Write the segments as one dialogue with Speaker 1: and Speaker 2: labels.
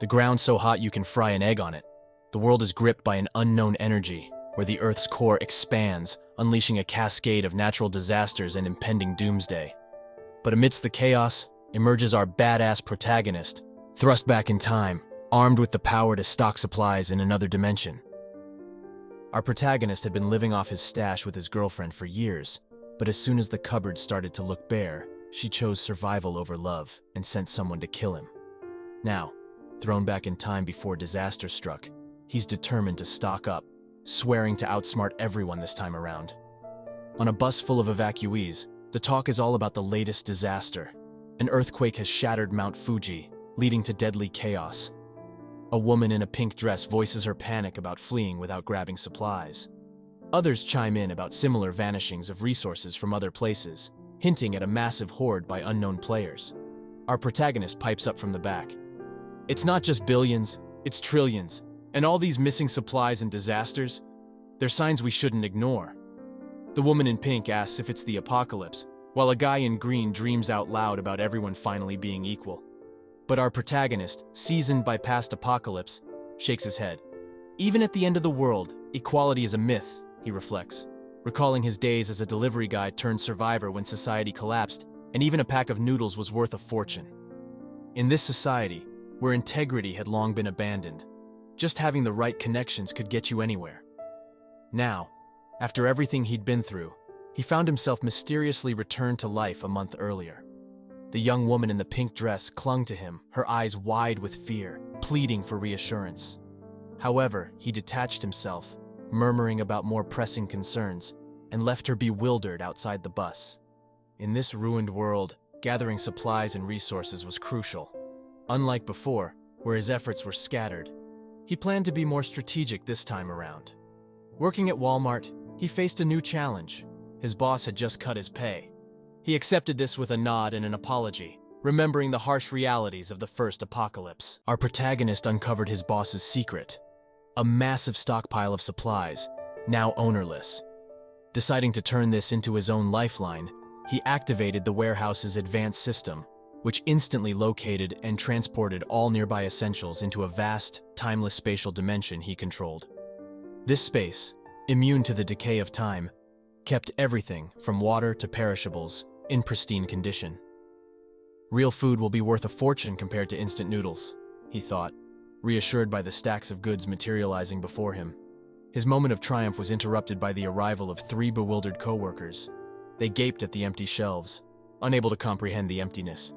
Speaker 1: The ground so hot you can fry an egg on it. The world is gripped by an unknown energy, where the Earth's core expands, unleashing a cascade of natural disasters and impending doomsday. But amidst the chaos, emerges our badass protagonist, thrust back in time, armed with the power to stock supplies in another dimension. Our protagonist had been living off his stash with his girlfriend for years, but as soon as the cupboard started to look bare, she chose survival over love and sent someone to kill him. Now, thrown back in time before disaster struck, he's determined to stock up, swearing to outsmart everyone this time around. On a bus full of evacuees, the talk is all about the latest disaster. An earthquake has shattered Mount Fuji, leading to deadly chaos. A woman in a pink dress voices her panic about fleeing without grabbing supplies. Others chime in about similar vanishings of resources from other places, hinting at a massive horde by unknown players. Our protagonist pipes up from the back. It's not just billions, it's trillions, and all these missing supplies and disasters, they're signs we shouldn't ignore. The woman in pink asks if it's the apocalypse, while a guy in green dreams out loud about everyone finally being equal. But our protagonist, seasoned by past apocalypse, shakes his head. Even at the end of the world, equality is a myth, he reflects, recalling his days as a delivery guy turned survivor when society collapsed, and even a pack of noodles was worth a fortune. In this society, where integrity had long been abandoned, just having the right connections could get you anywhere. Now, after everything he'd been through, he found himself mysteriously returned to life a month earlier. The young woman in the pink dress clung to him, her eyes wide with fear, pleading for reassurance. However, he detached himself, murmuring about more pressing concerns, and left her bewildered outside the bus. In this ruined world, gathering supplies and resources was crucial. Unlike before, where his efforts were scattered, he planned to be more strategic this time around. Working at Walmart, he faced a new challenge. His boss had just cut his pay. He accepted this with a nod and an apology, remembering the harsh realities of the first apocalypse. Our protagonist uncovered his boss's secret, a massive stockpile of supplies, now ownerless. Deciding to turn this into his own lifeline, he activated the warehouse's advanced system, which instantly located and transported all nearby essentials into a vast, timeless spatial dimension he controlled. This space, immune to the decay of time, kept everything from water to perishables in pristine condition. Real food will be worth a fortune compared to instant noodles, he thought, reassured by the stacks of goods materializing before him. His moment of triumph was interrupted by the arrival of 3 bewildered co-workers. They gaped at the empty shelves, unable to comprehend the emptiness.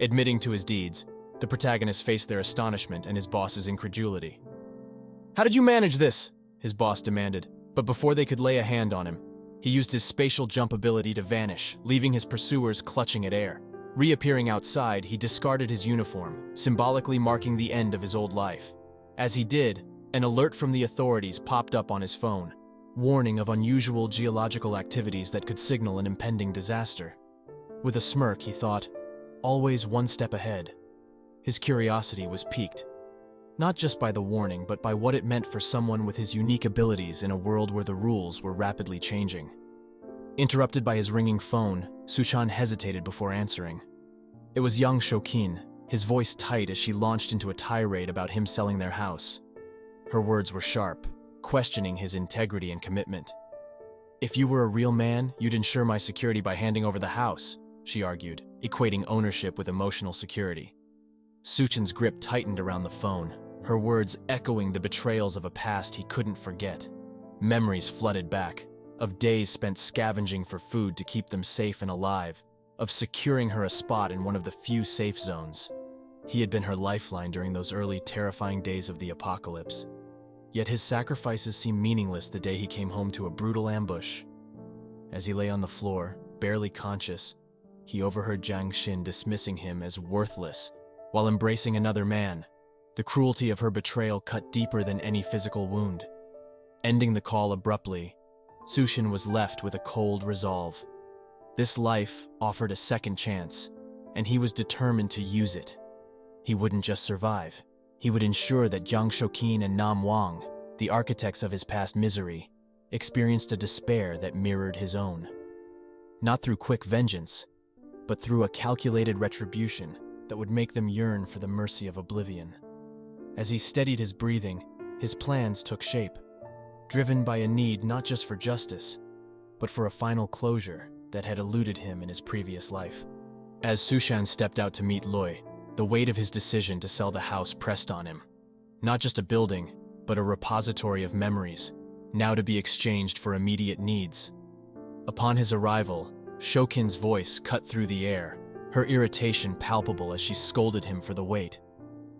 Speaker 1: Admitting to his deeds, the protagonist faced their astonishment and his boss's incredulity. "How did you manage this?" his boss demanded, but before they could lay a hand on him, he used his spatial jump ability to vanish, leaving his pursuers clutching at air. Reappearing outside, he discarded his uniform, symbolically marking the end of his old life. As he did, an alert from the authorities popped up on his phone, warning of unusual geological activities that could signal an impending disaster. With a smirk, he thought, always one step ahead. His curiosity was piqued, not just by the warning, but by what it meant for someone with his unique abilities in a world where the rules were rapidly changing. Interrupted by his ringing phone, Sushan hesitated before answering. It was young Shokin, his voice tight as she launched into a tirade about him selling their house. Her words were sharp, questioning his integrity and commitment. "If you were a real man, you'd ensure my security by handing over the house," she argued, equating ownership with emotional security. Suchin's grip tightened around the phone, her words echoing the betrayals of a past he couldn't forget. Memories flooded back, of days spent scavenging for food to keep them safe and alive, of securing her a spot in one of the few safe zones. He had been her lifeline during those early, terrifying days of the apocalypse. Yet his sacrifices seemed meaningless the day he came home to a brutal ambush. As he lay on the floor, barely conscious, he overheard Jiang Xin dismissing him as worthless while embracing another man. The cruelty of her betrayal cut deeper than any physical wound. Ending the call abruptly, Sushin was left with a cold resolve. This life offered a second chance, and he was determined to use it. He wouldn't just survive. He would ensure that Jiang Shokin and Nam Wang, the architects of his past misery, experienced a despair that mirrored his own. Not through quick vengeance, but through a calculated retribution that would make them yearn for the mercy of oblivion. As he steadied his breathing, his plans took shape, driven by a need not just for justice, but for a final closure that had eluded him in his previous life. As Sushan stepped out to meet Loi, the weight of his decision to sell the house pressed on him. Not just a building, but a repository of memories, now to be exchanged for immediate needs. Upon his arrival, Shokin's voice cut through the air, her irritation palpable as she scolded him for the wait.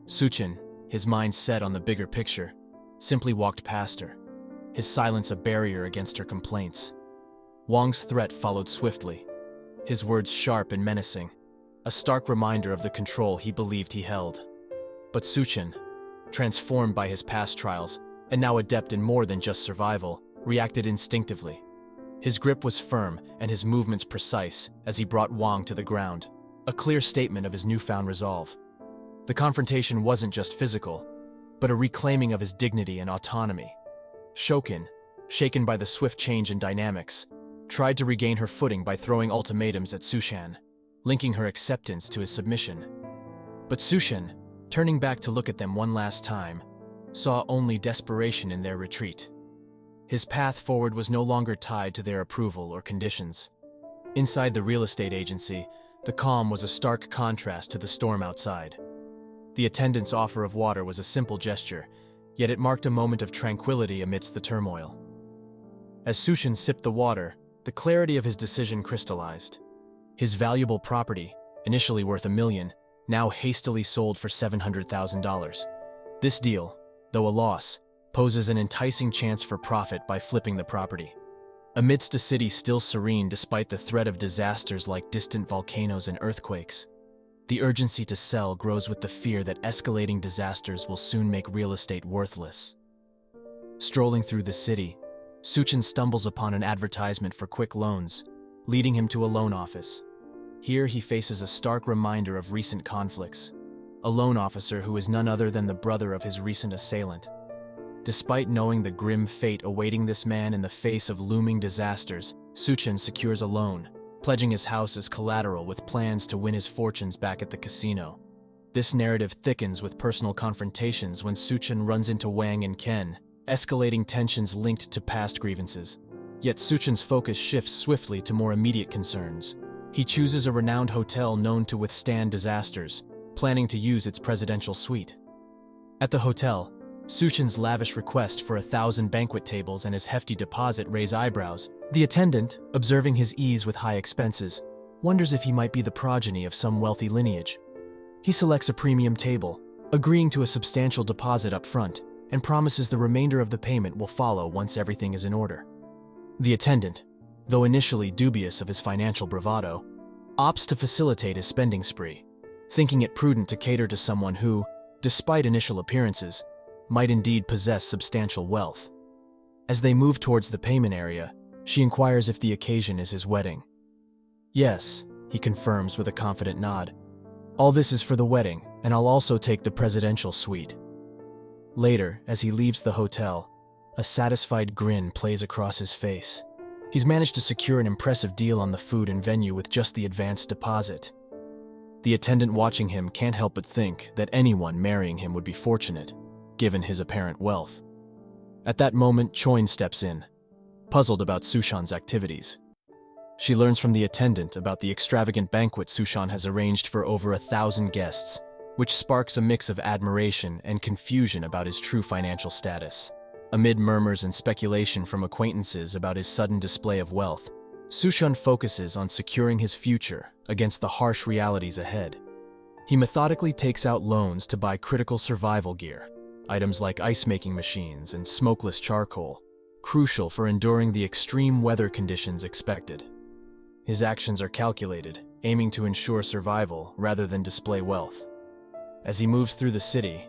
Speaker 1: Suchin, his mind set on the bigger picture, simply walked past her, his silence a barrier against her complaints. Wang's threat followed swiftly, his words sharp and menacing, a stark reminder of the control he believed he held. But Suchin, transformed by his past trials, and now adept in more than just survival, reacted instinctively. His grip was firm and his movements precise as he brought Wang to the ground, a clear statement of his newfound resolve. The confrontation wasn't just physical, but a reclaiming of his dignity and autonomy. Shokin, shaken by the swift change in dynamics, tried to regain her footing by throwing ultimatums at Sushan, linking her acceptance to his submission. But Sushan, turning back to look at them one last time, saw only desperation in their retreat. His path forward was no longer tied to their approval or conditions. Inside the real estate agency, the calm was a stark contrast to the storm outside. The attendant's offer of water was a simple gesture, yet it marked a moment of tranquility amidst the turmoil. As Sushin sipped the water, the clarity of his decision crystallized. His valuable property, initially worth $1 million, now hastily sold for $700,000. This deal, though a loss, poses an enticing chance for profit by flipping the property. Amidst a city still serene despite the threat of disasters like distant volcanoes and earthquakes, the urgency to sell grows with the fear that escalating disasters will soon make real estate worthless. Strolling through the city, Suchin stumbles upon an advertisement for quick loans, leading him to a loan office. Here he faces a stark reminder of recent conflicts, a loan officer who is none other than the brother of his recent assailant. Despite knowing the grim fate awaiting this man in the face of looming disasters, Suchin secures a loan, pledging his house as collateral with plans to win his fortunes back at the casino. This narrative thickens with personal confrontations when Suchin runs into Wang and Ken, escalating tensions linked to past grievances. Yet Suchin's focus shifts swiftly to more immediate concerns. He chooses a renowned hotel known to withstand disasters, planning to use its presidential suite. At the hotel, Suchin's lavish request for 1,000 banquet tables and his hefty deposit raise eyebrows. The attendant, observing his ease with high expenses, wonders if he might be the progeny of some wealthy lineage. He selects a premium table, agreeing to a substantial deposit up front, and promises the remainder of the payment will follow once everything is in order. The attendant, though initially dubious of his financial bravado, opts to facilitate his spending spree, thinking it prudent to cater to someone who, despite initial appearances, might indeed possess substantial wealth. As they move towards the payment area, she inquires if the occasion is his wedding. Yes, he confirms with a confident nod. All this is for the wedding, and I'll also take the presidential suite. Later, as he leaves the hotel, a satisfied grin plays across his face. He's managed to secure an impressive deal on the food and venue with just the advanced deposit. The attendant watching him can't help but think that anyone marrying him would be fortunate, given his apparent wealth. At that moment, Choin steps in, puzzled about Sushan's activities. She learns from the attendant about the extravagant banquet Sushan has arranged for over 1,000 guests, which sparks a mix of admiration and confusion about his true financial status. Amid murmurs and speculation from acquaintances about his sudden display of wealth, Sushan focuses on securing his future against the harsh realities ahead. He methodically takes out loans to buy critical survival gear, items like ice-making machines and smokeless charcoal, crucial for enduring the extreme weather conditions expected. His actions are calculated, aiming to ensure survival rather than display wealth. As he moves through the city,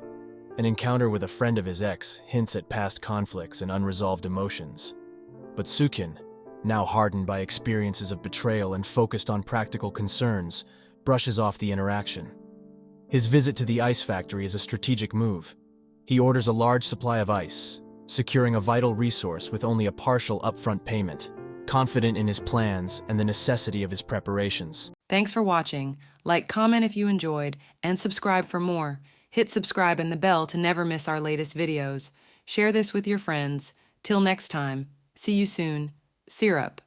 Speaker 1: an encounter with a friend of his ex hints at past conflicts and unresolved emotions. But Sukin, now hardened by experiences of betrayal and focused on practical concerns, brushes off the interaction. His visit to the ice factory is a strategic move. He orders a large supply of ice, securing a vital resource with only a partial upfront payment, confident in his plans and the necessity of his preparations.
Speaker 2: Thanks for watching. Like, comment if you enjoyed, and subscribe for more. Hit subscribe and the bell to never miss our latest videos. Share this with your friends. Till next time, see you soon. Syrup.